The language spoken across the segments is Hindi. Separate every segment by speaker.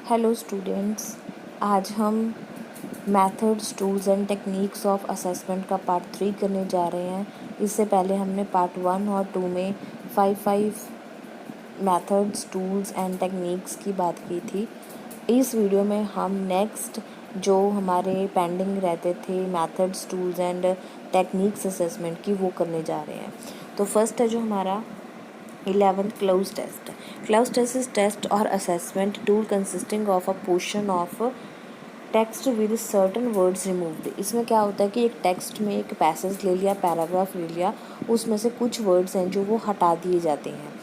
Speaker 1: हेलो स्टूडेंट्स, आज हम methods, tools and techniques of assessment का पार्ट 3 करने जा रहे हैं। इससे पहले हमने पार्ट 1 और 2 में 5 मेथड्स, टूल्स एंड टेक्निक्स की बात की थी। इस वीडियो में हम नेक्स्ट जो हमारे पेंडिंग रहते थे methods, tools and techniques assessment की, वो करने जा रहे हैं। तो फर्स्ट है जो हमारा 11th cloze test. Cloze test is test और assessment tool consisting of a portion of text with certain words removed. इसमें क्या होता है कि एक टेक्स्ट में एक पैसेज ले लिया, पैराग्राफ ले लिया, उसमें से कुछ वर्ड्स हैं जो वो हटा दिए जाते हैं।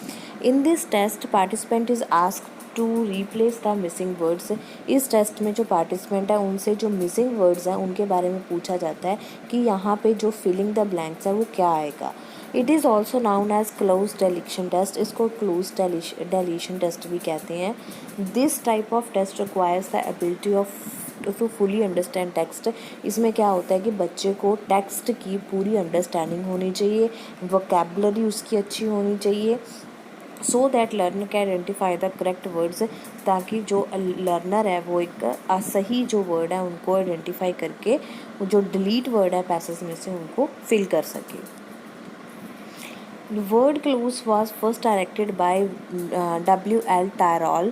Speaker 1: In this test participant is asked to replace the missing words. इस टेस्ट में जो पार्टिसिपेंट है उनसे जो मिसिंग वर्ड्स हैं उनके बारे में पूछा जाता है कि यहाँ पे जो फिलिंग द ब्लैंक्स है वो क्या आएगा। It is also known as cloze deletion test. इसको क्लोज डेलिशन टेस्ट भी कहते हैं। This type of test requires the ability of to fully understand text. इसमें क्या होता है कि बच्चे को टेक्स्ट की पूरी अंडरस्टैंडिंग होनी चाहिए, वोकैबुलरी उसकी अच्छी होनी चाहिए, so that learner can identify the correct words, ताकि जो लर्नर है वो एक सही जो वर्ड है उनको आइडेंटिफाई करके जो डिलीट वर्ड है पैसेज में से उनको फिल कर सके। The word clues was first directed by W.L. Tyrrell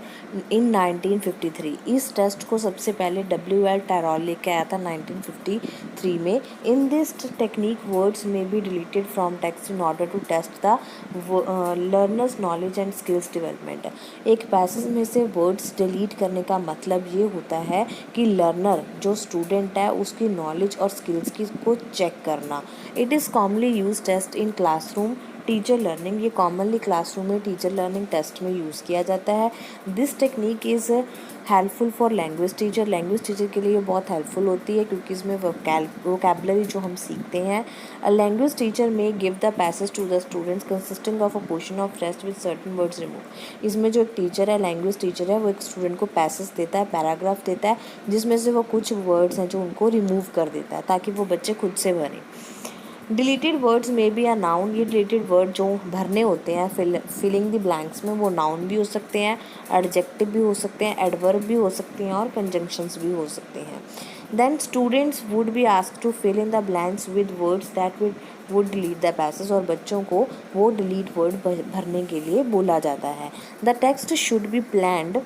Speaker 1: in 1953। इस टेस्ट को सबसे पहले W.L. Tyrrell लेके आया था 1953 में। In this technique words may be deleted from text in order to test the learners knowledge and skills development. एक पैसेज में से वर्ड्स डिलीट करने का मतलब ये होता है कि लर्नर जो स्टूडेंट है उसकी नॉलेज और स्किल्स की को चेक करना। It is commonly use test in classroom teacher learning. ये कॉमनली क्लासरूम में टीचर लर्निंग टेस्ट में यूज़ किया जाता है। This technique is helpful for language teacher. Language teacher के लिए बहुत हेल्पफुल होती है क्योंकि इसमें वोकैबुलरी जो हम सीखते हैं। A language teacher may give the passage to the students consisting of a portion of text with certain words remove. इसमें जो एक टीचर है, लैंग्वेज टीचर है, वो एक स्टूडेंट को पैसेज देता है, पैराग्राफ देता है, जिसमें से वो कुछ वर्ड्स हैं जो उनको रिमूव कर देता है ताकि वो बच्चे खुद से भरें। डिलीटेड वर्ड्स में भी अ नाउन। ये डिलीटेड वर्ड जो भरने होते हैं फिलिंग द ब्लैंक्स में, वो नाउन भी हो सकते हैं, एडजेक्टिव भी हो सकते हैं, एडवर्ब भी हो सकते हैं और कंजंक्शंस भी हो सकते हैं। Then students would be asked to fill in the blanks with words that would delete the passage. और बच्चों को वो डिलीट वर्ड भरने के लिए बोला जाता है। The text should be planned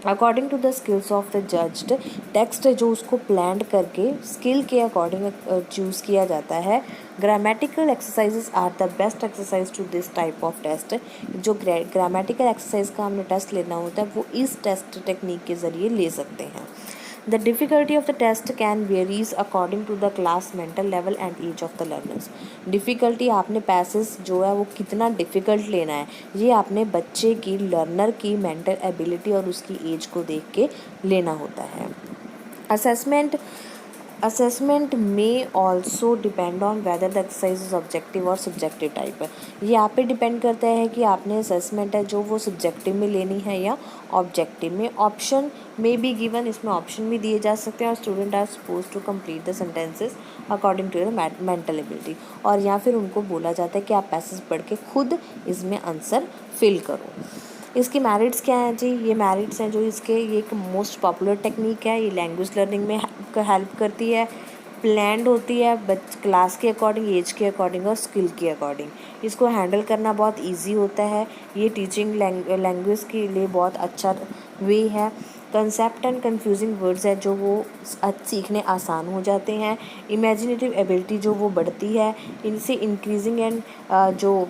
Speaker 1: according to the skills of the judged. Text है जो उसको प्लान करके स्किल के अकॉर्डिंग चूज़ किया जाता है। Grammatical exercises are the best exercise to this type of test. जो ग्रामेटिकल एक्सरसाइज का हमने टेस्ट लेना होता है वो इस टेस्ट टेक्निक के ज़रिए ले सकते हैं। The difficulty of the test can varies according to the class, mental level and age of the learners. Difficulty आपने पैसेज जो है वो कितना डिफ़िकल्ट लेना है, ये आपने बच्चे की, लर्नर की मेंटल एबिलिटी और उसकी एज को देख के लेना होता है। असेसमेंट में also depend on whether the exercise is objective और सब्जेक्टिव टाइप है। ये आप पे डिपेंड करता है कि आपने असेसमेंट है जो वो सब्जेक्टिव में लेनी है या ऑब्जेक्टिव में। ऑप्शन में भी गिवन, इसमें ऑप्शन भी दिए जा सकते हैं और student are suppose to complete the sentences according to the mental ability. और या फिर उनको बोला जाता है कि आप पैसेज पढ़ के खुद इसमें आंसर फिल करो। इसकी मेरिट्स क्या हैं जी? ये मेरिट्स हैं जो इसके, ये एक मोस्ट पॉपुलर टेक्निक है, ये लैंग्वेज लर्निंग में हेल्प करती है, प्लान्ड होती है क्लास के अकॉर्डिंग, एज के अकॉर्डिंग और स्किल के अकॉर्डिंग। इसको हैंडल करना बहुत इजी होता है। ये टीचिंग लैंग्वेज के लिए बहुत अच्छा वे है। कंसेप्ट एंड कंफ्यूजिंग वर्ड्स है जो वो सीखने आसान हो जाते हैं। इमेजिनेटिव एबिलिटी जो वो बढ़ती है, इनसे इंक्रीजिंग एंड जो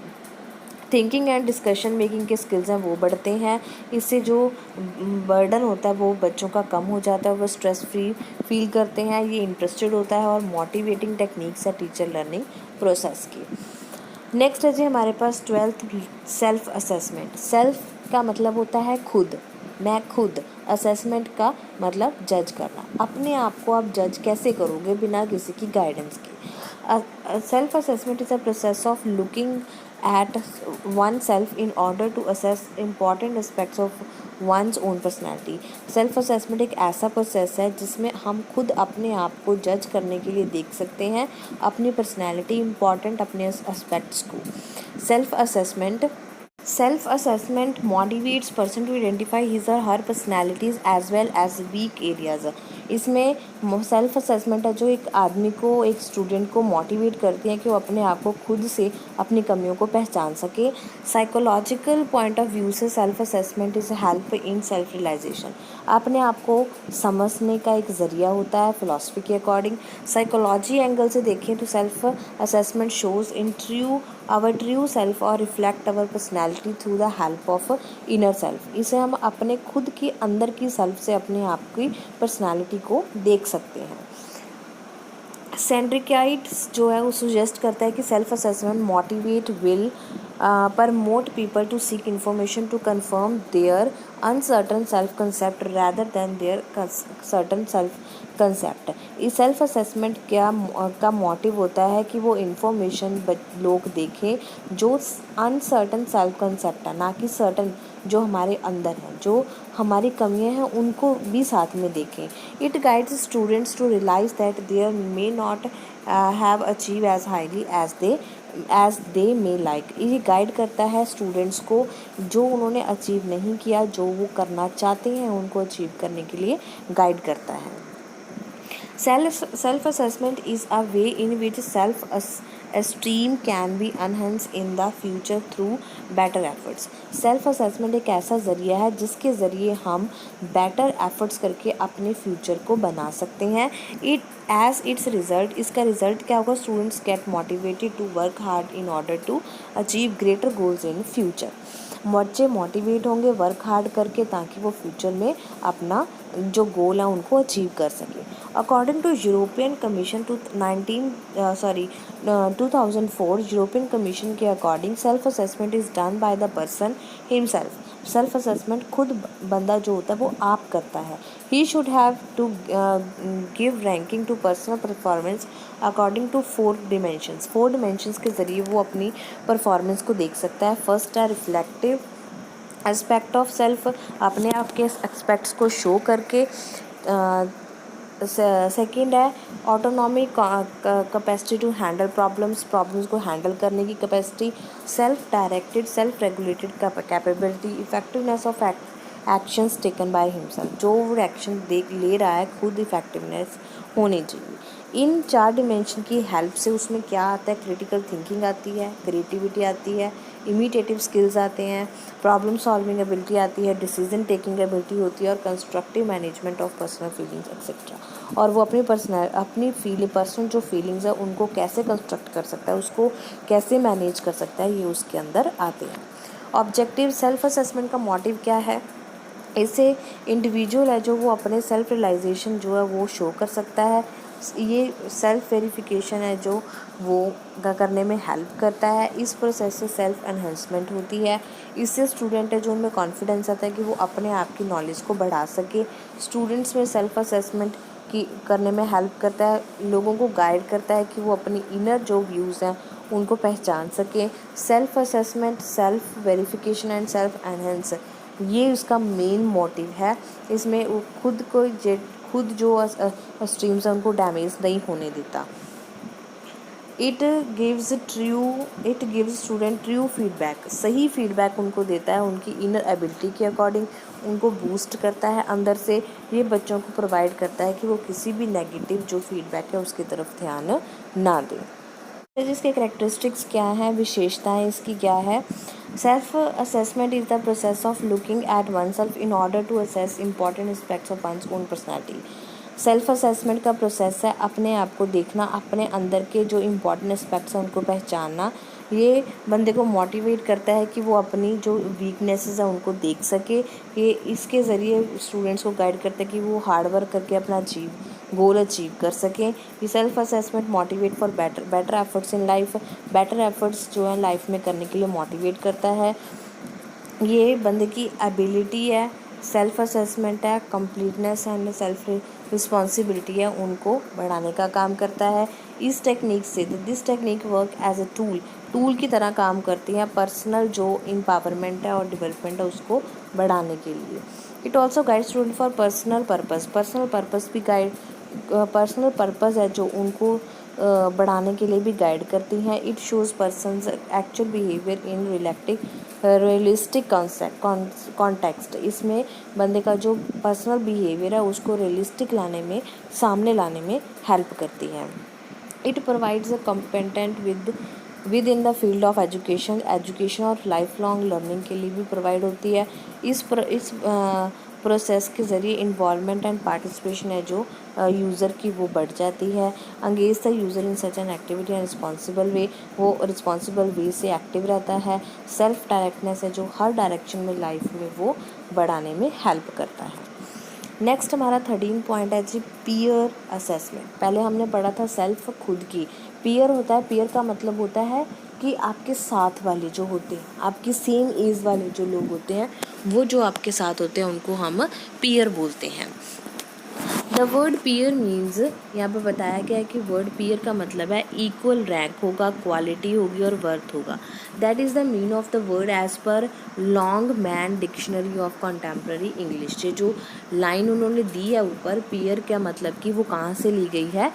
Speaker 1: थिंकिंग एंड डिस्कशन मेकिंग के स्किल्स हैं वो बढ़ते हैं। इससे जो बर्डन होता है वो बच्चों का कम हो जाता है, वो स्ट्रेस फ्री फील करते हैं, ये इंटरेस्टेड होता है और मोटिवेटिंग टेक्निक्स है टीचर लर्निंग प्रोसेस की। नेक्स्ट है जी हमारे पास 12th सेल्फ असेसमेंट। सेल्फ का मतलब होता है खुद, मैं खुद। असेसमेंट का मतलब जज करना। अपने आप को आप जज कैसे करोगे बिना किसी की गाइडेंस के। Self assessment is a process of looking at oneself in order to assess important aspects of one's own personality। Self assessment एक ऐसा प्रोसेस है जिसमें हम खुद अपने आप को जज करने के लिए देख सकते हैं अपनी पर्सनैलिटी, इम्पॉर्टेंट अपने एस्पेक्ट्स को। Self assessment self assessment motivates person to identify his और her personalities as well as weak areas. इसमें सेल्फ असेसमेंट है जो एक आदमी को, एक स्टूडेंट को मोटिवेट करती है कि वो अपने आप को खुद से अपनी कमियों को पहचान सके। साइकोलॉजिकल पॉइंट ऑफ व्यू से self assessment is help in self realization. अपने आप को समझने का एक ज़रिया होता है फिलॉसफी के अकॉर्डिंग। साइकोलॉजी एंगल से देखें तो self assessment shows in our true self और reflect our personality through the help of inner self. इसे हम अपने खुद की अंदर की सेल्फ से अपने आप की पर्सनैलिटी को देख सकते हैं। सेंड्रिकाइट्स जो है वो सुजेस्ट करता है कि self assessment motivate will promote people to seek information to confirm their uncertain self concept rather than their certain self concept. इस सेल्फ असेसमेंट का मोटिव होता है कि वो इन्फॉर्मेशन लोग देखें जो अनसर्टन सेल्फ कंसेप्ट है, ना कि सर्टन जो हमारे अंदर है, जो हमारी कमियां हैं उनको भी साथ में देखें। It guides students to realize that there may not have achieve as highly as they may like. ये गाइड करता है स्टूडेंट्स को जो उन्होंने अचीव नहीं किया, जो वो करना चाहते हैं उनको अचीव करने के लिए गाइड करता है। Self assessment is a way in which self esteem can be enhanced in the future through better efforts। Self assessment एक ऐसा ज़रिया है जिसके ज़रिए हम बेटर एफर्ट्स करके अपने फ्यूचर को बना सकते हैं। इट्स रिज़ल्ट, इसका रिज़ल्ट क्या होगा? Students get motivated to work hard in order to achieve greater goals in future. बच्चे मोटिवेट होंगे वर्क हार्ड करके ताकि वो फ्यूचर में अपना जो गोल है उनको अचीव कर सके। According to European Commission 2004 European Commission के according self assessment is done by the person himself. Self assessment खुद बंदा जो होता है वो आप करता है। He should have to give ranking to personal performance according to 4 dimensions. 4 dimensions के ज़रिए वो अपनी परफॉर्मेंस को देख सकता है। फर्स्ट है रिफ्लेक्टिव एस्पेक्ट ऑफ सेल्फ, अपने आप के एस्पेक्ट्स को शो करके। सेकेंड है autonomy capacity to handle problems को हैंडल करने की capacity. Self directed self regulated capability. Effectiveness of actions taken by himself, जो वो एक्शन ले रहा है खुद इफेक्टिवनेस होनी चाहिए। इन 4 डिमेंशन की हेल्प से उसमें क्या आता है? क्रिटिकल थिंकिंग आती है, क्रिएटिविटी आती है, इमिटेटिव स्किल्स आते हैं, प्रॉब्लम सॉल्विंग एबिलिटी आती है, डिसीजन टेकिंग एबिलिटी होती है और constructive management of personal feelings etcetera. और वो अपनी पर्सनल जो फीलिंग्स है उनको कैसे कंस्ट्रक्ट कर सकता है, उसको कैसे मैनेज कर सकता है, ये उसके अंदर आते हैं। ऑब्जेक्टिव सेल्फ असेसमेंट का मोटिव क्या है? इससे इंडिविजुअल है जो वो अपने सेल्फ रियलाइजेशन जो है वो शो कर सकता है। ये सेल्फ वेरिफिकेशन है जो वो करने में हेल्प करता है। इस प्रोसेस से सेल्फ एनहेंसमेंट होती है। इससे स्टूडेंट है जो उनमें कॉन्फिडेंस आता है कि वो अपने आप की नॉलेज को बढ़ा सके। स्टूडेंट्स में सेल्फ असेसमेंट की करने में हेल्प करता है, लोगों को गाइड करता है कि वो अपनी इनर जो व्यूज़ हैं उनको पहचान सके। Self assessment, self verification and self enhance, ये उसका मेन मोटिव है। इसमें वो खुद जो स्ट्रीम्स हैं उनको डैमेज नहीं होने देता। It gives student true feedback, सही फीडबैक उनको देता है उनकी इनर एबिलिटी के अकॉर्डिंग, उनको बूस्ट करता है अंदर से। ये बच्चों को प्रोवाइड करता है कि वो किसी भी नेगेटिव जो फीडबैक है उसकी तरफ ध्यान ना दें। इसके कैरेक्टरिस्टिक्स क्या हैं, विशेषताएं इसकी क्या है? Self assessment is the process of looking at oneself in order to assess important aspects of one's own personality. Self assessment का प्रोसेस है अपने आप को देखना, अपने अंदर के जो इम्पॉर्टेंट एस्पेक्ट्स हैं उनको पहचानना। ये बंदे को मोटिवेट करता है कि वो अपनी जो वीकनेसेस हैं उनको देख सके। ये इसके ज़रिए स्टूडेंट्स को गाइड करता है कि वो हार्ड वर्क करके अपना गोल अचीव कर सकें। ये self assessment motivate for better efforts in life, better efforts जो है लाइफ में करने के लिए मोटिवेट करता है। ये बंदे की एबिलिटी है, सेल्फ असेसमेंट है, कंप्लीटनेस एंड सेल्फ रिस्पॉन्सिबिलिटी है, उनको बढ़ाने का काम करता है। इस टेक्निक से this technique work as a tool की तरह काम करती है पर्सनल जो एम्पावरमेंट है और डेवलपमेंट है उसको बढ़ाने के लिए। It also guide student for personal purpose भी गाइड, पर्सनल पर्पस है जो उनको बढ़ाने के लिए भी गाइड करती हैं। It shows persons actual behaviour in realistic context. इसमें बंदे का जो पर्सनल बिहेवियर है उसको रियलिस्टिक लाने में, सामने लाने में हेल्प करती है। It provides a competent with in the field of education और लाइफ लॉन्ग लर्निंग के लिए भी प्रोवाइड होती है। इस प्रोसेस के ज़रिए इन्वॉल्वमेंट एंड पार्टिसिपेशन है जो यूज़र की वो बढ़ जाती है। Engage the user in such an activity and responsible way, वो रिस्पॉन्सिबल वे से एक्टिव रहता है। सेल्फ डायरेक्टनेस है जो हर डायरेक्शन में लाइफ में वो बढ़ाने में हेल्प करता है। नेक्स्ट हमारा 13 पॉइंट है जी पीयर असेसमेंट। पहले हमने पढ़ा था सेल्फ, खुद की। पीयर होता है, पीयर का मतलब होता है कि आपके साथ वाले जो होते हैं, आपकी सेम एज वाले जो लोग होते हैं, वो जो आपके साथ होते हैं उनको हम पीयर बोलते हैं। द वर्ड पीयर मीन्स, यहाँ पे बताया गया है कि वर्ड पीयर का मतलब है इक्वल रैंक होगा, क्वालिटी होगी और वर्थ होगा। That is the mean of the word as per Longman dictionary of contemporary English. ये जो लाइन उन्होंने दी है ऊपर, पीयर का मतलब कि वो कहाँ से ली गई है,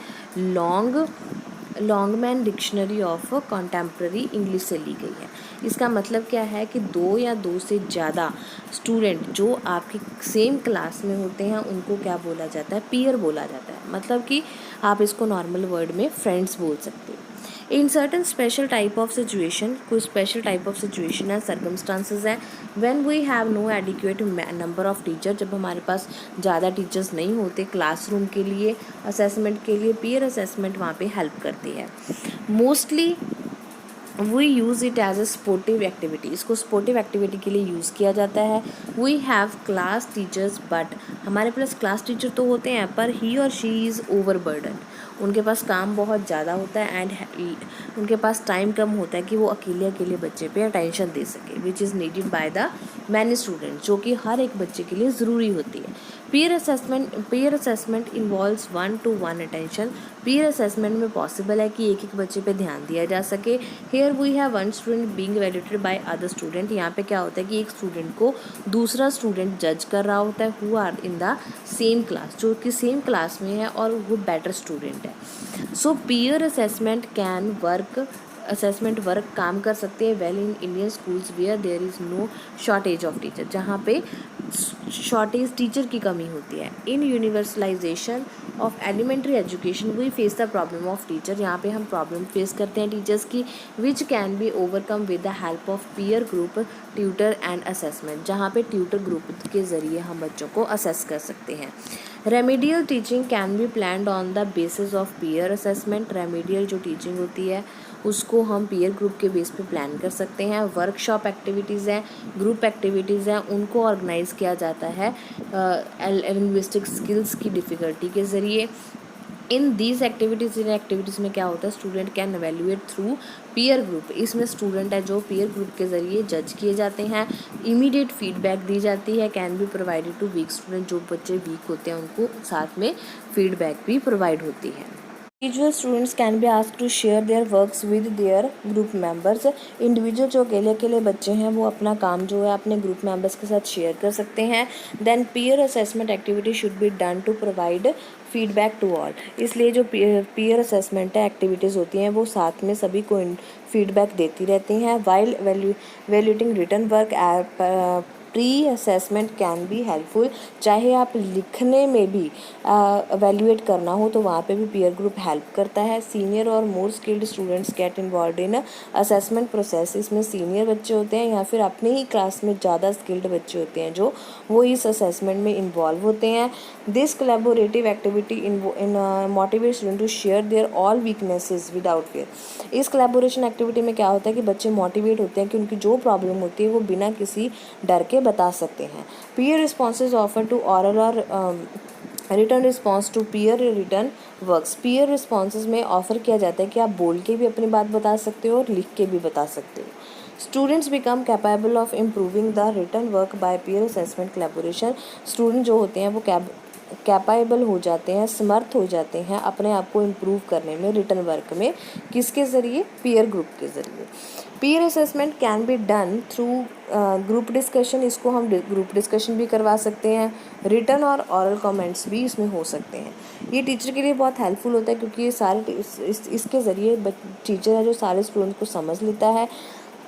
Speaker 1: Longman dictionary of contemporary English से ली गई है। इसका मतलब क्या है कि दो या दो से ज़्यादा स्टूडेंट जो आपकी सेम क्लास में होते हैं उनको क्या बोला जाता है, पीयर बोला जाता है। मतलब कि आप इसको नॉर्मल वर्ड में फ्रेंड्स बोल सकते हो। In certain special type of situation, कोई स्पेशल टाइप ऑफ सिचुएशन है, सर्कमस्टांसेस है, when we have no adequate number of teacher, जब हमारे पास ज़्यादा टीचर्स नहीं होते क्लासरूम के लिए, असेसमेंट के लिए, पीयर असेसमेंट वहाँ पे हेल्प करती है। Mostly we use it as a sportive activity, इसको स्पोर्टिव एक्टिविटी के लिए यूज़ किया जाता है। We have class teachers but, हमारे पास क्लास टीचर तो होते हैं पर ही और शी इज़ ओवरबर्डन, उनके पास काम बहुत ज़्यादा होता है एंड उनके पास टाइम कम होता है कि वो अकेले बच्चे पे अटेंशन दे सके, which is needed by the many student, जो कि हर एक बच्चे के लिए ज़रूरी होती है। Peer assessment involves 1-to-1 attention. Peer assessment में पॉसिबल है कि एक बच्चे पे ध्यान दिया जा सके। Here we have one student being valuated by other student. यहाँ पे क्या होता है कि एक स्टूडेंट को दूसरा स्टूडेंट जज कर रहा होता है, who are in the same class, जो कि सेम क्लास में है और वो बेटर स्टूडेंट है। सो पीयर असेसमेंट वर्क काम कर सकते हैं well in Indian schools where there is no shortage of teacher, जहाँ पे शॉर्टेज टीचर की कमी होती है। In universalisation of elementary education we face the problem of teacher, यहाँ पे हम प्रॉब्लम फेस करते हैं टीचर्स की, which can be overcome with the help of peer group tutor and assessment, जहाँ पे ट्यूटर ग्रुप के ज़रिए हम बच्चों को असेस कर सकते हैं। Remedial teaching can be planned on the basis of peer assessment. Remedial जो टीचिंग होती है उसको हम पीयर ग्रुप के बेस पे प्लान कर सकते हैं। वर्कशॉप एक्टिविटीज़ हैं, ग्रुप एक्टिविटीज़ हैं, उनको ऑर्गेनाइज़ किया जाता है लिंग्विस्टिक स्किल्स की डिफ़िकल्टी के ज़रिए। इन एक्टिविटीज़ में क्या होता है, student can evaluate through peer group. इसमें स्टूडेंट है जो पीयर ग्रुप के ज़रिए जज किए जाते हैं। इमीडिएट फीडबैक दी जाती है, can be provided to weak student, जो बच्चे वीक होते हैं उनको साथ में फीडबैक भी प्रोवाइड होती है। Individual students can be asked to share their works with their group members. Individual जो अकेले बच्चे हैं वो अपना काम जो है अपने ग्रुप मेंबर्स के साथ शेयर कर सकते हैं। Then peer assessment activity should be done to provide feedback to all. इसलिए जो पीयर असेसमेंट है एक्टिविटीज़ होती हैं वो साथ में सभी को फीडबैक देती रहती हैं। While valuating written work pre assessment can be helpful. चाहे आप लिखने में भी एवेल्यूएट करना हो तो वहाँ पे भी पीयर ग्रुप हेल्प करता है। सीनियर और more skilled students get involve in assessment process. इसमें सीनियर बच्चे होते हैं या फिर अपने ही क्लास में ज़्यादा स्किल्ड बच्चे होते हैं जो वो इस असेसमेंट में इन्वॉल्व होते हैं। This collaborative activity in motivate student to share their all weaknesses without fear. इस कोलैबोरेशन एक्टिविटी में क्या होता है कि बच्चे मोटिवेट होते हैं कि उनकी जो प्रॉब्लम होती है वो बिना किसी डर के बता सकते हैं। Peer responses offer to oral और written response to peer written works. Peer responses में ऑफर किया जाता है कि आप बोल के भी अपनी बात बता सकते हो और लिख के भी बता सकते हो। Students become capable of improving the written work by peer assessment collaboration. Student जो होते हैं वो कैपेबल हो जाते हैं, समर्थ हो जाते हैं अपने आप को इम्प्रूव करने में रिटर्न वर्क में। किसके ज़रिए, पीयर ग्रुप के ज़रिए। Peer assessment can be done through group discussion. इसको हम ग्रुप डिस्कशन भी करवा सकते हैं। रिटर्न और ऑरल कमेंट्स भी इसमें हो सकते हैं। ये टीचर के लिए बहुत हेल्पफुल होता है क्योंकि ये सारे इसके ज़रिए टीचर है जो सारे स्टूडेंट्स को समझ लेता है।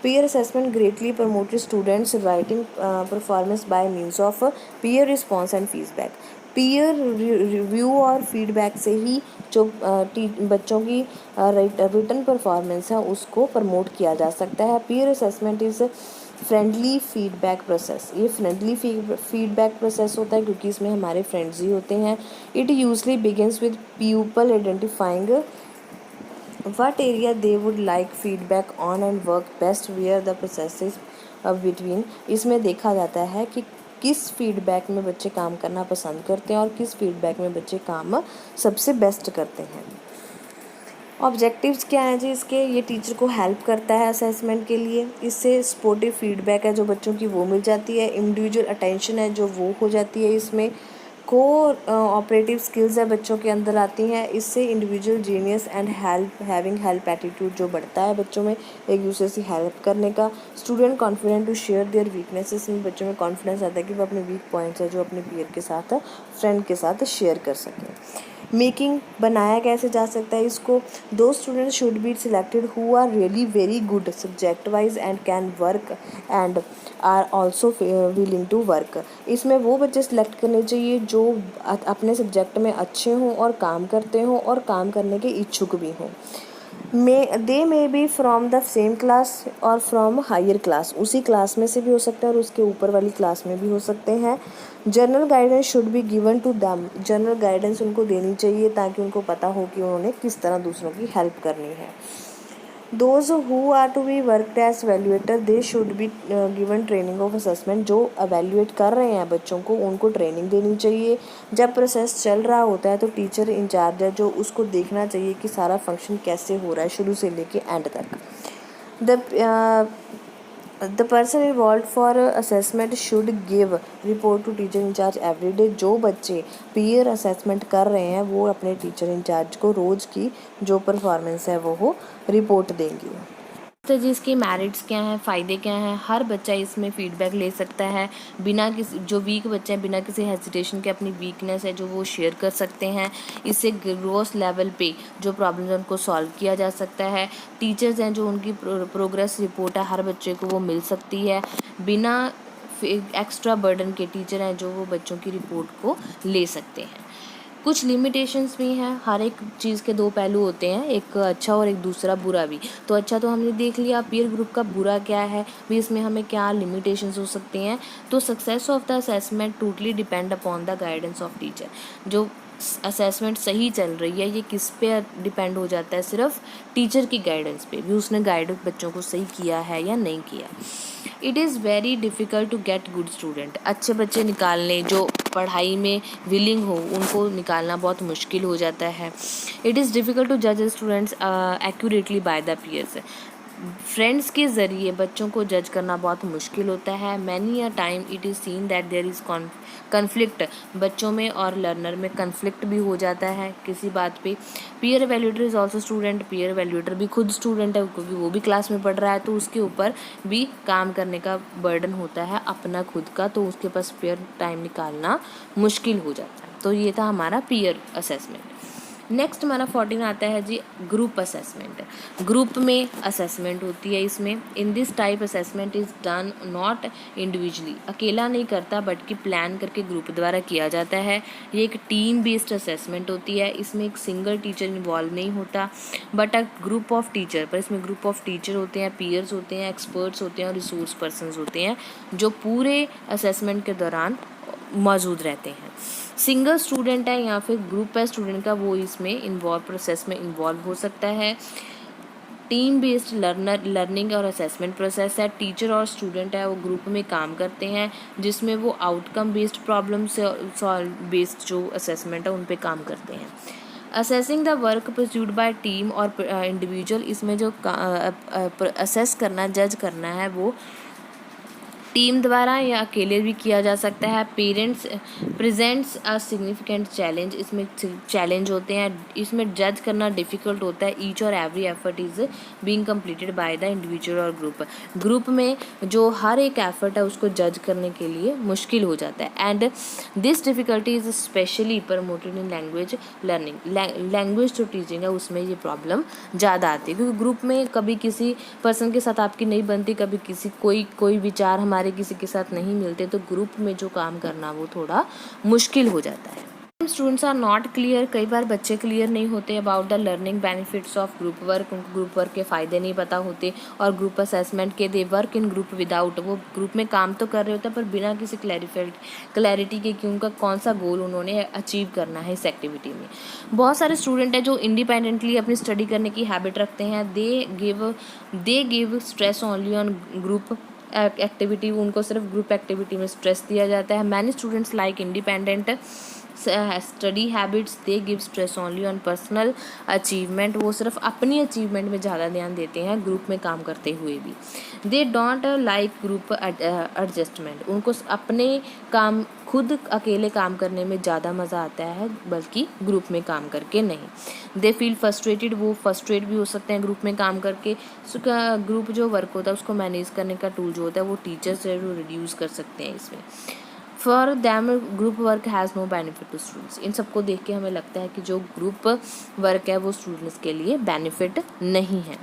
Speaker 1: Peer assessment greatly promoted students writing performance by means of peer response and feedback. Peer review और फीडबैक से ही जो बच्चों की रिटन परफॉर्मेंस है उसको प्रमोट किया जा सकता है। Peer assessment is friendly feedback process. ये फ्रेंडली फीडबैक प्रोसेस होता है क्योंकि इसमें हमारे फ्रेंड्स ही होते हैं। It usually begins with people identifying what area they would like feedback on and work best where the processes between। इसमें देखा जाता है कि किस फीडबैक में बच्चे काम करना पसंद करते हैं और किस फीडबैक में बच्चे काम सबसे बेस्ट करते हैं। ऑब्जेक्टिव्स क्या हैं जी इसके? ये टीचर को हेल्प करता है असेसमेंट के लिए। इससे सपोर्टिव फीडबैक है जो बच्चों की वो मिल जाती है। इंडिविजुअल अटेंशन है जो वो हो जाती है। इसमें को ऑपरेटिव स्किल्स है बच्चों के अंदर आती हैं। इससे individual genius and help attitude जो बढ़ता है बच्चों में एक दूसरे से हेल्प करने का। Student confident to share their weaknesses. में बच्चों में कॉन्फिडेंस आता है कि वो अपने वीक पॉइंट्स है जो अपने पीयर के साथ फ्रेंड के साथ शेयर कर सकें। मेकिंग बनाया कैसे जा सकता है इसको? दो students should be selected who are really very good subject wise and can work and are also willing to work. इसमें वो बच्चे सिलेक्ट करने चाहिए जो अपने सब्जेक्ट में अच्छे हों और काम करते हों और काम करने के इच्छुक भी हों। They may be from the same class और फ्रॉम हायर क्लास। उसी क्लास में से भी हो सकते हैं और उसके ऊपर वाली क्लास में भी हो सकते हैं। General guidance should be given to them. General guidance उनको देनी चाहिए ताकि उनको पता हो कि उन्होंने किस तरह दूसरों की हेल्प करनी है। Those who are to be worked as evaluator they should be given training of assessment. जो एवेल्यूएट कर रहे हैं बच्चों को उनको ट्रेनिंग देनी चाहिए। जब प्रोसेस चल रहा होता है तो टीचर इंचार्ज है जो उसको देखना चाहिए कि सारा फंक्शन कैसे हो रहा है शुरू से लेके एंड तक। The person involve for assessment should give report to teacher incharge every day. जो बच्चे पीयर असेसमेंट कर रहे हैं वो अपने टीचर इंचार्ज को रोज़ की जो परफॉर्मेंस है वो रिपोर्ट देंगे। तो जी इसके मेरिट्स क्या हैं, फ़ायदे क्या हैं? हर बच्चा इसमें फ़ीडबैक ले सकता है बिना किसी, जो वीक बच्चे हैं बिना किसी हेजिटेशन के अपनी वीकनेस है जो वो शेयर कर सकते हैं। इससे ग्रोथ लेवल पे जो प्रॉब्लम्स हैं उनको सॉल्व किया जा सकता है। टीचर्स हैं जो उनकी प्रोग्रेस रिपोर्ट है हर बच्चे को वो मिल सकती है। बिना एक्स्ट्रा बर्डन के टीचर हैं जो वो बच्चों की रिपोर्ट को ले सकते हैं। कुछ लिमिटेशंस भी हैं। हर एक चीज़ के दो पहलू होते हैं, एक अच्छा और एक दूसरा बुरा भी। तो अच्छा तो हमने देख लिया, पीयर ग्रुप का बुरा क्या है भी, इसमें हमें क्या लिमिटेशंस हो सकती हैं। तो success of the assessment totally depend upon the guidance of teacher. जो असेसमेंट सही चल रही है ये किस पे डिपेंड हो जाता है? सिर्फ टीचर की गाइडेंस पे भी, उसने गाइड बच्चों को सही किया है या नहीं किया। It is very difficult to get good student. अच्छे बच्चे निकालने जो पढ़ाई में विलिंग हो उनको निकालना बहुत मुश्किल हो जाता है। इट इज़ डिफ़िकल्ट टू जज students accurately by the peers. Friends के ज़रिए बच्चों को जज करना बहुत मुश्किल होता है। Many a time it is seen that there is conflict. बच्चों में और लर्नर में कन्फ्लिक्ट भी हो जाता है किसी बात पे। Peer evaluator is also student. Peer evaluator भी खुद स्टूडेंट है क्योंकि वो भी क्लास में पढ़ रहा है, तो उसके ऊपर भी काम करने का बर्डन होता है अपना खुद का, तो उसके पास पीयर टाइम निकालना मुश्किल हो जाता है। तो ये था हमारा पीयर असेसमेंट। नेक्स्ट हमारा 14 आता है जी ग्रुप असेसमेंट। ग्रुप में असेसमेंट होती है इसमें। In this type assessment is done not individually. अकेला नहीं करता बट कि प्लान करके ग्रुप द्वारा किया जाता है। ये एक टीम बेस्ड असेसमेंट होती है। इसमें एक सिंगल टीचर इन्वॉल्व नहीं होता but a group of teacher. पर इसमें ग्रुप ऑफ टीचर होते हैं, पीयर्स होते हैं, एक्सपर्ट्स होते हैं और रिसोर्स पर्सन्स होते हैं जो पूरे असेसमेंट के दौरान मौजूद रहते हैं। सिंगल स्टूडेंट है या फिर ग्रुप है स्टूडेंट का, वो इसमें प्रोसेस में इन्वॉल्व हो सकता है। टीम बेस्ड लर्निंग और असेसमेंट प्रोसेस है। टीचर और स्टूडेंट है वो ग्रुप में काम करते हैं जिसमें वो आउटकम बेस्ड प्रॉब्लम से सॉल्व बेस्ड जो असेसमेंट है उन पे काम करते हैं। Assessing the work pursued by team और इंडिविजुअल। इसमें जो असेस करना, जज करना है वो टीम द्वारा या अकेले भी किया जा सकता है। Parents presents a significant challenge, इसमें चैलेंज होते हैं, इसमें जज करना डिफ़िकल्ट होता है। ईच और every effort is being completed by the individual और ग्रुप में जो हर एक एफर्ट है उसको जज करने के लिए मुश्किल हो जाता है। And this difficulty is specially promoted in language learning, language जो टीचिंग है उसमें ये प्रॉब्लम ज़्यादा आती है, क्योंकि ग्रुप में कभी किसी पर्सन के साथ आपकी नहीं बनती, कभी किसी कोई विचार हमारे किसी के साथ नहीं मिलते, तो ग्रुप में जो काम करना वो थोड़ा मुश्किल हो जाता है। स्टूडेंट्स आर नॉट क्लियर, कई बार बच्चे क्लियर नहीं होते about the learning benefits of group work, उनको ग्रुप वर्क के फ़ायदे नहीं पता होते। और ग्रुप असेसमेंट के they work in group without, वो ग्रुप में काम तो कर रहे होते हैं पर बिना किसी क्लैरिटी के कि उनका कौन सा गोल उन्होंने अचीव करना है इस एक्टिविटी में। बहुत सारे स्टूडेंट हैं जो इंडिपेंडेंटली अपनी स्टडी करने की हैबिट रखते हैं, they give stress only on group activity, उनको सिर्फ ग्रुप एक्टिविटी में स्ट्रेस दिया जाता है। Many students like independent study habits, they give stress only on personal achievement, वो सिर्फ अपनी अचीवमेंट में ज़्यादा ध्यान देते हैं ग्रुप में काम करते हुए भी। They don't like group adjustment, उनको अपने काम खुद अकेले काम करने में ज़्यादा मज़ा आता है बल्कि ग्रुप में काम करके नहीं। दे फील फ्रस्ट्रेटेड, वो फ्रस्ट्रेट भी हो सकते हैं ग्रुप में काम करके। उसका ग्रुप जो वर्क होता है उसको मैनेज करने का टूल जो होता है वो टीचर्स है वो रिड्यूस कर सकते हैं इसमें। For them group work has no benefit to students, इन सबको देख के हमें लगता है कि जो ग्रुप वर्क है वो स्टूडेंट्स के लिए बेनिफिट नहीं है।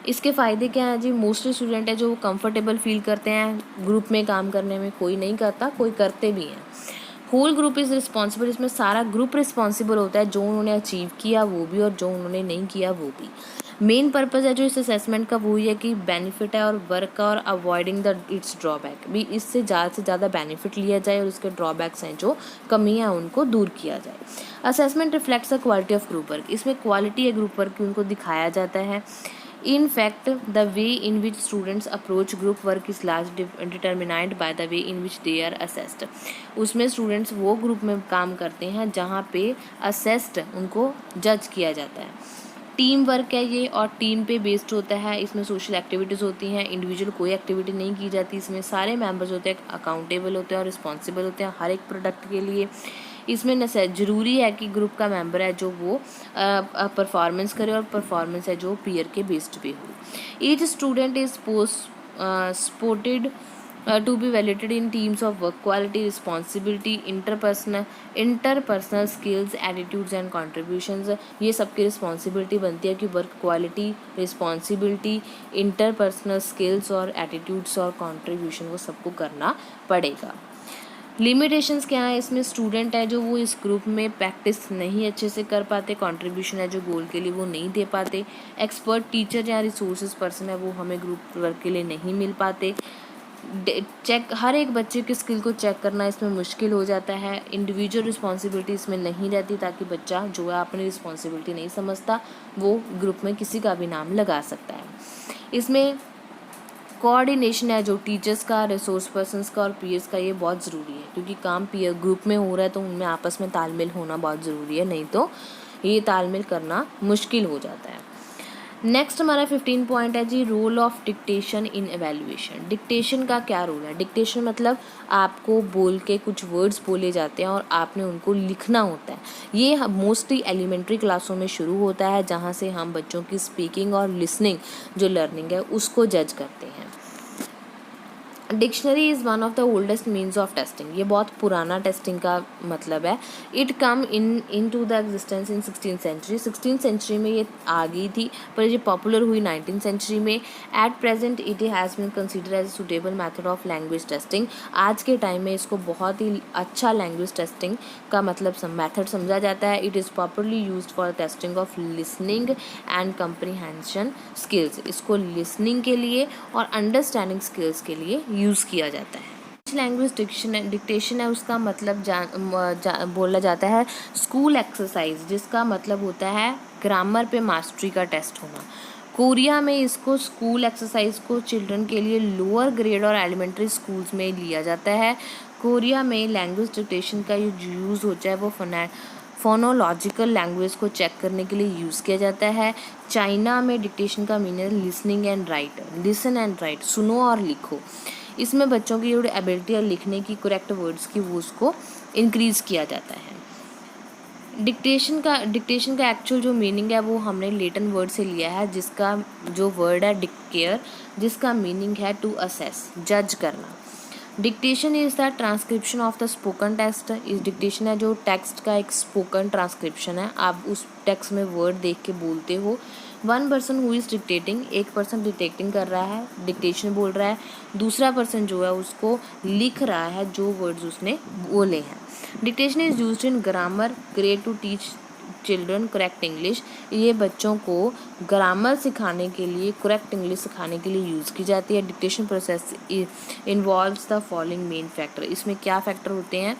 Speaker 1: इसके फ़ायदे क्या हैं जी? मोस्टली स्टूडेंट है जो कंफर्टेबल फील करते हैं ग्रुप में काम करने में, कोई नहीं करता, कोई करते भी हैं। होल ग्रुप इज़ रिस्पॉन्सिबल, इसमें सारा ग्रुप रिस्पॉन्सिबल होता है, जो उन्होंने अचीव किया वो भी और जो उन्होंने नहीं किया वो भी। मेन पर्पज़ है जो इस असेसमेंट का वो ही है कि बेनिफिट है और वर्क का, और अवॉइडिंग द इट्स ड्रॉबैक भी, इससे ज़्यादा बेनिफिट लिया जाए और उसके ड्रॉबैक्स हैं जो कमियां हैं उनको दूर किया जाए। Assessment reflects the quality of group work, इसमें क्वालिटी है ग्रुप वर्क की उनको दिखाया जाता है। In fact, the way in which students approach group work is largely determined by the way in which they are assessed. उसमें स्टूडेंट्स वो ग्रुप में काम करते हैं जहाँ पे असेस्ड उनको जज किया जाता है। टीम वर्क है ये और टीम पे बेस्ड होता है, इसमें सोशल एक्टिविटीज़ होती हैं, इंडिविजुअल कोई एक्टिविटी नहीं की जाती, इसमें सारे मेंबर्स होते हैं अकाउंटेबल होते हैं और रिस्पॉन्सिबल होते हैं हर एक प्रोडक्ट के लिए। इसमें ज़रूरी है कि ग्रुप का मेंबर है जो वो परफॉर्मेंस करे और परफॉर्मेंस है जो पीयर के बेस्ड पे हो। Each student is supported to be validated in teams of work quality, responsibility, interpersonal skills, attitudes and contributions। ये सबकी रिस्पॉन्सिबिलिटी बनती है कि work quality, responsibility, interpersonal skills और एटीट्यूड्स और कंट्रीब्यूशन वो सबको करना पड़ेगा। लिमिटेशंस क्या है इसमें? स्टूडेंट है जो वो इस ग्रुप में प्रैक्टिस नहीं अच्छे से कर पाते, कंट्रीब्यूशन है जो गोल के लिए वो नहीं दे पाते, एक्सपर्ट टीचर या रिसोर्सेज पर्सन है वो हमें ग्रुप वर्क के लिए नहीं मिल पाते, चेक हर एक बच्चे की स्किल को चेक करना इसमें मुश्किल हो जाता है, इंडिविजुअल रिस्पॉन्सिबिलिटी इसमें नहीं रहती ताकि बच्चा जो है अपनी रिस्पॉन्सिबिलिटी नहीं समझता वो ग्रुप में किसी का भी नाम लगा सकता है। इसमें कोऑर्डिनेशन है जो टीचर्स का, रिसोर्स पर्सन्स का और पीयर्स का, ये बहुत ज़रूरी है क्योंकि काम पीयर ग्रुप में हो रहा है तो उनमें आपस में तालमेल होना बहुत ज़रूरी है, नहीं तो ये तालमेल करना मुश्किल हो जाता है। नेक्स्ट हमारा 15 पॉइंट है जी, role of dictation in evaluation. Dictation का क्या रोल है? डिक्टेशन मतलब आपको बोल के कुछ वर्ड्स बोले जाते हैं और आपने उनको लिखना होता है। ये मोस्टली एलिमेंट्री क्लासों में शुरू होता है जहाँ से हम बच्चों की स्पीकिंग और लिसनिंग जो लर्निंग है उसको जज करते हैं। Dictionary is one of the oldest means of testing, ये बहुत पुराना टेस्टिंग का मतलब है। It come in to the existence in 16th century, 16th century में ये आ गई थी पर ये पॉपुलर हुई 19th सेंचुरी में। At present it has been consider as suitable method of language testing, आज के टाइम में इसको बहुत ही अच्छा लैंग्वेज टेस्टिंग का मतलब मैथड समझा जाता है। It is popularly used for testing of listening and comprehension skills, इसको लिसनिंग के लिए और अंडरस्टैंडिंग स्किल्स के लिए यूज़ किया जाता है। लैंग्वेज डिक्टेशन है उसका मतलब बोला जाता है स्कूल एक्सरसाइज, जिसका मतलब होता है ग्रामर पे मास्टरी का टेस्ट होना। कोरिया में इसको स्कूल एक्सरसाइज को चिल्ड्रन के लिए लोअर ग्रेड और एलिमेंट्री स्कूल्स में लिया जाता है। कोरिया में लैंग्वेज डिक्टेशन का यूज़ होता है वो फोनोलॉजिकल लैंग्वेज को चेक करने के लिए यूज़ किया जाता है। चाइना में डिक्टेशन का meaning listening and right, listen and right, सुनो और लिखो। इसमें बच्चों की जो एबिलिटी है लिखने की, करेक्ट वर्ड्स की, वो उसको इंक्रीज़ किया जाता है। डिक्टेशन का एक्चुअल जो मीनिंग है वो हमने लेटिन वर्ड से लिया है, जिसका जो वर्ड है डिक्टेयर, जिसका मीनिंग है टू असेस, जज करना। Dictation is the transcription of the spoken text. इस डिक्टेशन है जो टेक्स्ट का एक स्पोकन ट्रांसक्रिप्शन है, आप उस टेक्स्ट में वर्ड देख के बोलते हो। One person who is dictating, एक पर्सन डिक्टेटिंग कर रहा है, डिक्टेशन बोल रहा है, दूसरा पर्सन जो है उसको लिख रहा है जो वर्ड्स उसने बोले हैं। Dictation is used in grammar grade two teach children correct English. ये बच्चों को ग्रामर सिखाने के लिए, करेक्ट इंग्लिश सिखाने के लिए यूज़ की जाती है। Dictation process involves the following main factor. इसमें क्या फैक्टर होते हैं?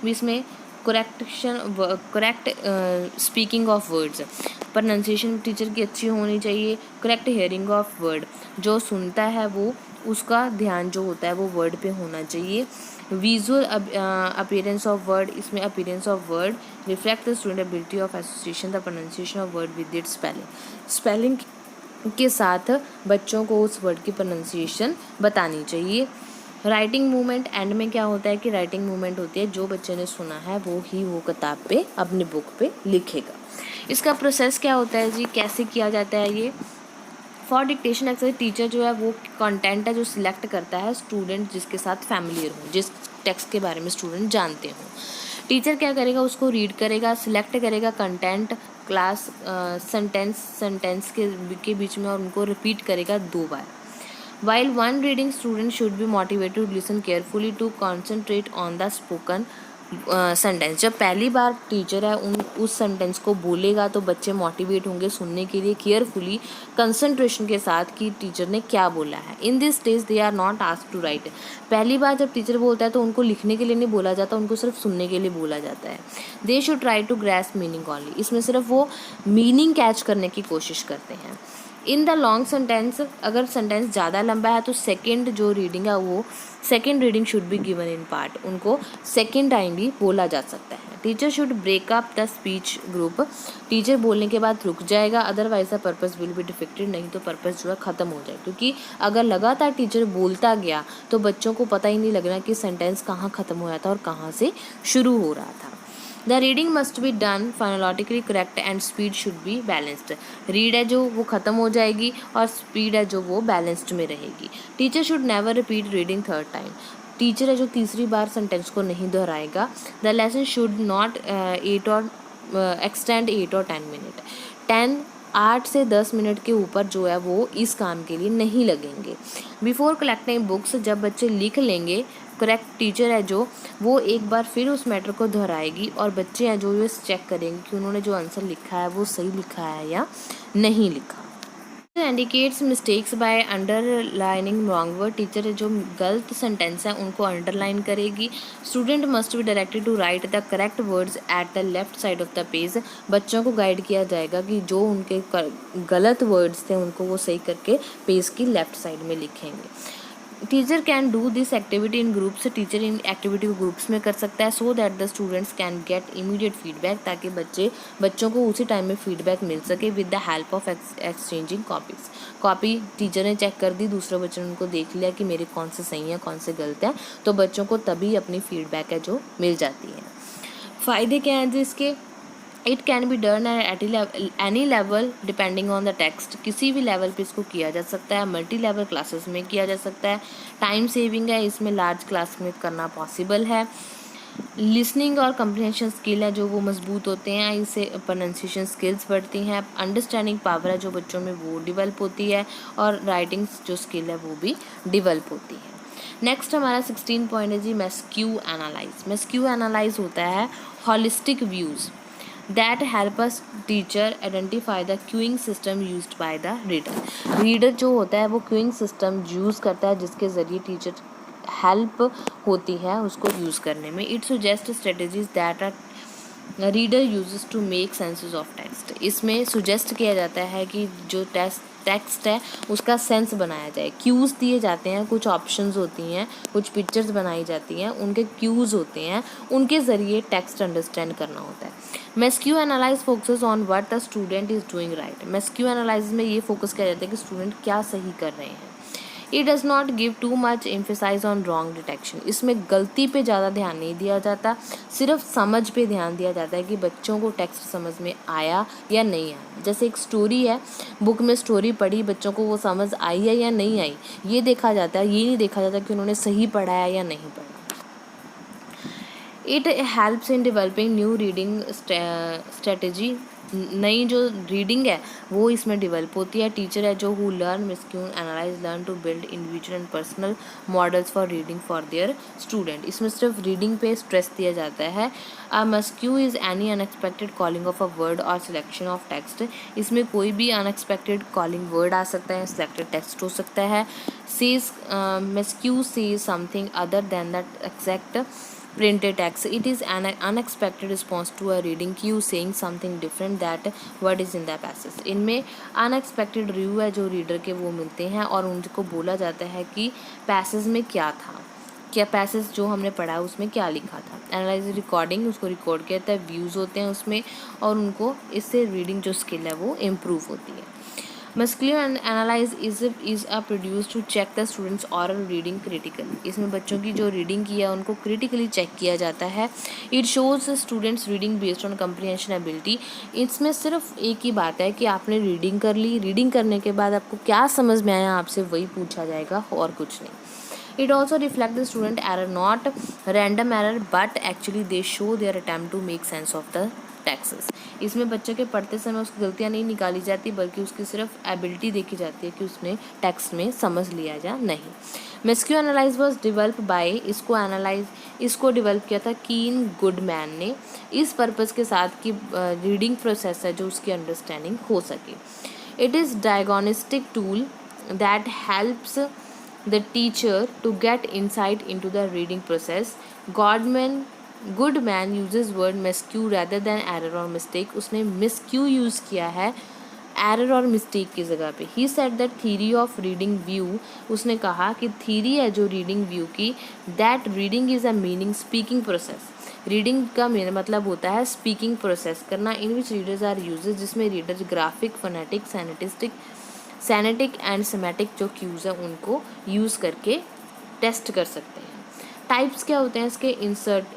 Speaker 1: इसमें correct speaking of words, pronunciation teacher की अच्छी होनी चाहिए, करेक्ट हेयरिंग ऑफ वर्ड, जो सुनता है वो उसका ध्यान जो होता है वो वर्ड पे होना चाहिए। विजुअल अपीयरेंस ऑफ वर्ड, इसमें appearance of word reflect the student ability of association the pronunciation of word with its spelling के साथ बच्चों को उस वर्ड की प्रोनाउंसिएशन बतानी चाहिए। राइटिंग मूवमेंट, एंड में क्या होता है कि राइटिंग मूवमेंट होती है, जो बच्चे ने सुना है वो ही वो किताब पे अपनी बुक पे लिखेगा। इसका प्रोसेस क्या होता है जी, कैसे किया जाता है ये? फॉर डिक्टेशन एक्सरसाइज टीचर जो है वो कंटेंट है जो सिलेक्ट करता है स्टूडेंट जिसके साथ फैमिलियर हो, जिस टेक्स्ट के बारे में स्टूडेंट जानते हो। टीचर क्या करेगा, उसको रीड करेगा, सिलेक्ट करेगा कंटेंट, क्लास, सेंटेंस के बीच में, और उनको रिपीट करेगा 2 बार। While one reading, student should be motivated to listen carefully to concentrate on the spoken sentence. जब पहली बार टीचर है उस सेंटेंस को बोलेगा तो बच्चे मोटिवेट होंगे सुनने के लिए केयरफुली, कंसंट्रेशन के साथ कि टीचर ने क्या बोला है। In this stage they are not asked to write. पहली बार जब टीचर बोलता है तो उनको लिखने के लिए नहीं बोला जाता, उनको सिर्फ सुनने के लिए बोला जाता है। They should try to grasp meaning only. इसमें सिर्फ वो मीनिंग कैच करने की कोशिश करते हैं। इन द लॉन्ग सेंटेंस, अगर सेंटेंस ज़्यादा लंबा है तो सेकेंड जो रीडिंग है वो second reading should be given in part, उनको सेकेंड टाइम भी बोला जा सकता है। Teacher should break up the speech group. Teacher बोलने के बाद रुक जाएगा, otherwise the purpose will be defected, नहीं तो पर्पस जो है ख़त्म हो जाए। क्योंकि अगर लगातार टीचर बोलता गया तो बच्चों को पता ही नहीं लगना कि सेंटेंस कहाँ ख़त्म हो रहा था और कहाँ से शुरू हो रहा था। The reading must be done phonologically correct and speed should be balanced. Read है जो वो ख़त्म हो जाएगी और स्पीड है जो वो बैलेंस्ड में रहेगी। Teacher should never repeat reading 3rd time. Teacher है जो तीसरी बार सेंटेंस को नहीं दोहराएगा। The lesson should not extend 8 और 10 मिनट। 8 से 10 मिनट के ऊपर जो है वो इस काम के लिए नहीं लगेंगे। बिफोर कलेक्टिंग बुक्स, जब बच्चे लिख लेंगे, करेक्ट टीचर है जो वो एक बार फिर उस मैटर को दोहराएगी और बच्चे हैं जो ये चेक करेंगे कि उन्होंने जो आंसर लिखा है वो सही लिखा है या नहीं लिखा। Indicates mistakes by underlining wrong word. Teacher जो गलत सेंटेंस है उनको अंडरलाइन करेगी। Student must be directed to write the correct words at the left side of the page. बच्चों को गाइड किया जाएगा कि जो उनके गलत वर्ड्स थे उनको वो सही करके पेज की लेफ्ट साइड में लिखेंगे। Teacher can do this activity in groups. Teacher in activity को ग्रुप्स में कर सकता है so that the students can get immediate feedback, ताकि बच्चों को उसी टाइम में फीडबैक मिल सके with the help of exchanging copies. Copy teacher ने चेक कर दी, दूसरे बच्चों ने उनको देख लिया कि मेरे कौन से सही हैं कौन से गलत हैं, तो बच्चों को तभी अपनी फीडबैक है जो मिल जाती है। फ़ायदे क्या हैं जी इसके? It can be done at any level depending on the text. किसी भी लेवल पे इसको किया जा सकता है। मल्टी लेवल क्लासेस में किया जा सकता है। टाइम सेविंग है, इसमें लार्ज क्लास में करना पॉसिबल है। लिसनिंग और कंप्रीहेंशन स्किल है जो वो मजबूत होते हैं, इससे प्रोनाउंसिएशन स्किल्स बढ़ती हैं। अंडरस्टैंडिंग पावर है जो बच्चों में वो डेवलप होती है, और राइटिंग जो स्किल है वो भी डेवलप होती है। नेक्स्ट हमारा 16 पॉइंट है जी मेस्क्यू एनालाइज। मेस्क्यू एनालाइज होता है holistic views that help us teacher identify the queuing system used by the reader। Reader जो होता है वो क्यूइंग सिस्टम यूज़ करता है जिसके ज़रिए टीचर हेल्प होती है उसको यूज़ करने में। It suggest strategies that are reader uses to make senses of text. इसमें सुजेस्ट किया जाता है कि जो टेक्स्ट है उसका सेंस बनाया जाए। क्यूज़ दिए जाते हैं, कुछ ऑप्शंस होती हैं, कुछ पिक्चर्स बनाई जाती हैं, उनके क्यूज़ होते हैं, उनके ज़रिए टेक्स्ट अंडरस्टैंड करना होता है। Miscue analyse focuses on what the student is doing right. Miscue analyse में ये फोकस किया जाता है कि स्टूडेंट क्या सही कर रहे हैं। It does not give too much emphasize on wrong detection, इसमें गलती पे ज़्यादा ध्यान नहीं दिया जाता, सिर्फ समझ पे ध्यान दिया जाता है कि बच्चों को टेक्स्ट समझ में आया या नहीं आया। जैसे एक स्टोरी है, बुक में स्टोरी पढ़ी, बच्चों को वो समझ आई है या नहीं आई, ये देखा जाता है, ये नहीं देखा जाता कि उन्होंने सही पढ़ा है या नहीं पढ़ा। It helps in developing new reading strategy, नई जो रीडिंग है वो इसमें डेवलप होती है। टीचर है जो who learn miscue analyse learn to build individual and personal models for reading for their student, इसमें सिर्फ रीडिंग पे स्ट्रेस दिया जाता है। A miscue is any unexpected calling of a word और सिलेक्शन ऑफ टेक्स्ट, इसमें कोई भी अनएक्सपेक्टेड कॉलिंग वर्ड आ सकता है, सिलेक्टेड टेक्स्ट हो सकता है। Says miscue says something other than that exact printed text, it is an unexpected response to a reading cue saying something different that word is in the passage। इनमें अनएक्सपेक्टेड रिव्यू है जो रीडर के वो मिलते हैं और उनको बोला जाता है कि पैसेज में क्या था, क्या पैसेज जो हमने पढ़ा है उसमें क्या लिखा था। एनालाइज रिकॉर्डिंग, उसको रिकॉर्ड किया जाता है, व्यूज़ होते हैं उसमें और उनको इससे रीडिंग जो स्किल है वो इम्प्रूव होती है। Muscular analyse is a produce to check the students oral reading critically, इसमें बच्चों की जो रीडिंग की है उनको क्रिटिकली चेक किया जाता है। It shows students reading based on comprehension ability, इसमें सिर्फ एक ही बात है कि आपने रीडिंग कर ली, रीडिंग करने के बाद आपको क्या समझ में आया आपसे वही पूछा जाएगा और कुछ नहीं। It also reflects the student error, not random error, but actually they show their attempt to make sense of the texts। इसमें बच्चे के पढ़ते समय उसकी गलतियाँ नहीं निकाली जाती बल्कि उसकी सिर्फ एबिलिटी देखी जाती है कि उसने टेक्स्ट में समझ लिया या नहीं। मस्क्यू एनालाइज वॉज डिवेल्प बाय, इसको डिवेल्प किया था कीन गुडमैन ने इस पर्पज़ के साथ कि रीडिंग प्रोसेस है जो उसकी अंडरस्टैंडिंग हो सके। It is diagnostic tool that helps the teacher to get insight into the reading process। Goodman uses word miscue rather than error or mistake, उसने miscue यूज़ किया है error और mistake की जगह पे। He said that theory of reading view, उसने कहा कि theory है जो reading view की, that reading is a meaning speaking process, reading का मेरा मतलब होता है स्पीकिंग प्रोसेस करना, in which readers are uses, जिसमें reader graphic, phonetic, syntactic and semantic जो क्यूज़ हैं उनको यूज़ करके टेस्ट कर सकते हैं। टाइप्स क्या होते हैं इसके?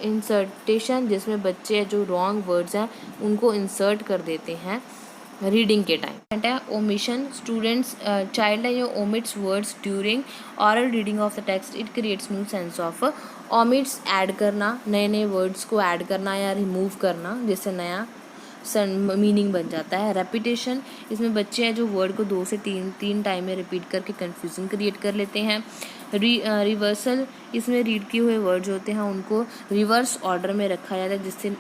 Speaker 1: इंसर्टेशन, जिसमें बच्चे जो रॉन्ग वर्ड्स हैं उनको इंसर्ट कर देते हैं रीडिंग के टाइम है। ओमिशन, स्टूडेंट्स चाइल्ड है जो omits words during oral reading of the text, it creates new sense of. Omits add करना, नए वर्ड्स को ऐड करना या रिमूव करना जिससे नया मीनिंग बन जाता है। रेपिटेशन, इसमें बच्चे हैं जो वर्ड को 2 से 3 टाइम में रिपीट करके कन्फ्यूजन क्रिएट कर लेते हैं। रिवर्सल, इसमें रीड किए हुए वर्ड जो होते हैं उनको रिवर्स ऑर्डर में रखा जाता है जिससे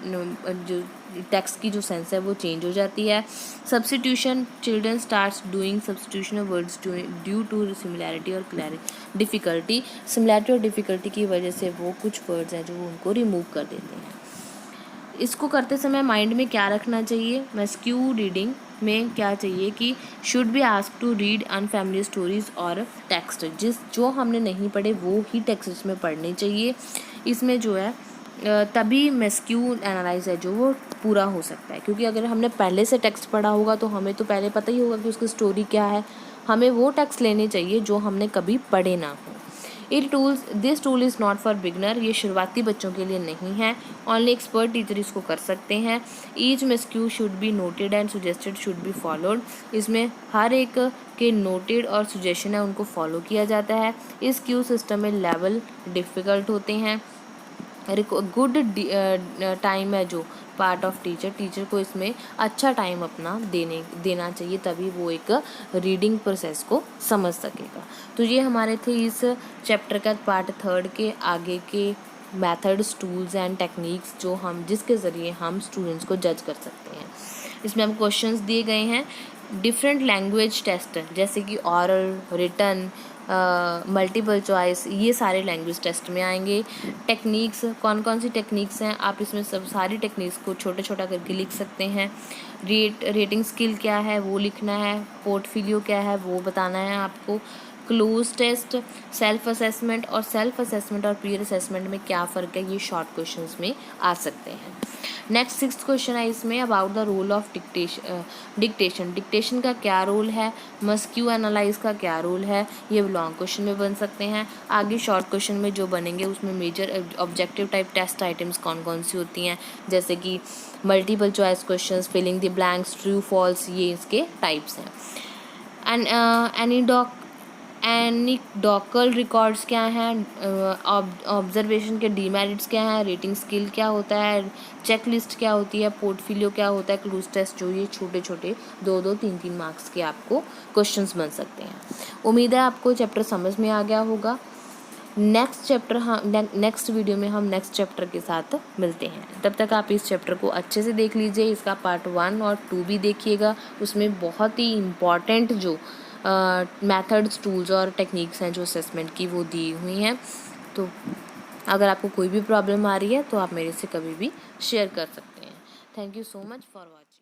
Speaker 1: जो टेक्स्ट की जो सेंस है वो चेंज हो जाती है। Substitution, children starts doing substitution of words due to similarity और डिफ़िकल्टी, सिमिलैरिटी और डिफ़िकल्टी की वजह से वो कुछ वर्ड्स हैं जो उनको रिमूव कर देते हैं। इसको करते समय माइंड में क्या रखना चाहिए? मस्क्यू रीडिंग में क्या चाहिए कि should be ask to read unfamiliar stories और टेक्स्ट, जो हमने नहीं पढ़े वो ही टेक्स्ट में पढ़ने चाहिए। इसमें जो है तभी मस्क्यू एनालाइज है जो वो पूरा हो सकता है, क्योंकि अगर हमने पहले से टेक्स्ट पढ़ा होगा तो हमें तो पहले पता ही होगा कि उसकी स्टोरी क्या है, हमें वो टेक्स्ट लेने चाहिए जो हमने कभी पढ़े ना हो। This tool is not for beginner, ये शुरुआती बच्चों के लिए नहीं है, ओनली एक्सपर्ट टीचर इसको कर सकते हैं। Each miscue should be noted and suggested should be followed, इसमें हर एक के नोटेड और सुजेशन है उनको फॉलो किया जाता है। इस क्यू सिस्टम में लेवल डिफ़िकल्ट होते हैं। गुड टाइम है जो पार्ट ऑफ टीचर को इसमें अच्छा टाइम अपना देना चाहिए, तभी वो एक रीडिंग प्रोसेस को समझ सकेगा। तो ये हमारे थे इस चैप्टर का पार्ट 3 के आगे के मेथड्स, टूल्स एंड टेक्निक्स जिसके ज़रिए हम स्टूडेंट्स को जज कर सकते हैं। इसमें हम क्वेश्चंस दिए गए हैं। डिफरेंट लैंग्वेज टेस्ट जैसे कि ऑरल, रिटन, मल्टीपल चॉइस, ये सारे लैंग्वेज टेस्ट में आएंगे। टेक्निक्स, कौन कौन सी टेक्निक्स हैं, आप इसमें सब सारी टेक्निक्स को छोटा छोटा करके लिख सकते हैं। रेटिंग स्किल क्या है वो लिखना है, पोर्टफोलियो क्या है वो बताना है आपको। क्लोज टेस्ट, सेल्फ असेसमेंट, और सेल्फ असेसमेंट और पीयर असेसमेंट में क्या फ़र्क है, ये शॉर्ट क्वेश्चंस में आ सकते हैं। नेक्स्ट 6th क्वेश्चन है इसमें about the role of dictation का क्या रोल है, मस्ट क्यू एनालाइज का क्या रोल है, ये लॉन्ग क्वेश्चन में बन सकते हैं। आगे शॉर्ट क्वेश्चन में जो बनेंगे उसमें major objective type test items कौन कौन सी होती हैं, जैसे कि multiple choice questions, filling the blanks, true false, ये इसके टाइप्स हैं। एनीडोकल रिकॉर्ड्स क्या हैं, ऑब्जर्वेशन के डीमेरिट्स क्या हैं, रेटिंग स्किल क्या होता है, चेक लिस्ट क्या होती है, पोर्टफोलियो क्या होता है, क्लूज टेस्ट, जो ये छोटे छोटे 2-2, 3-3 मार्क्स के आपको क्वेश्चंस बन सकते हैं। उम्मीद है आपको चैप्टर समझ में आ गया होगा। नेक्स्ट वीडियो में हम नेक्स्ट चैप्टर के साथ मिलते हैं। तब तक आप इस चैप्टर को अच्छे से देख लीजिए, इसका पार्ट 1 और 2 भी देखिएगा। उसमें बहुत ही इम्पॉर्टेंट जो मेथड्स, टूल्स और टेक्निक्स हैं जो असेसमेंट की, वो दी हुई हैं। तो अगर आपको कोई भी प्रॉब्लम आ रही है तो आप मेरे से कभी भी शेयर कर सकते हैं। Thank you so much for watching.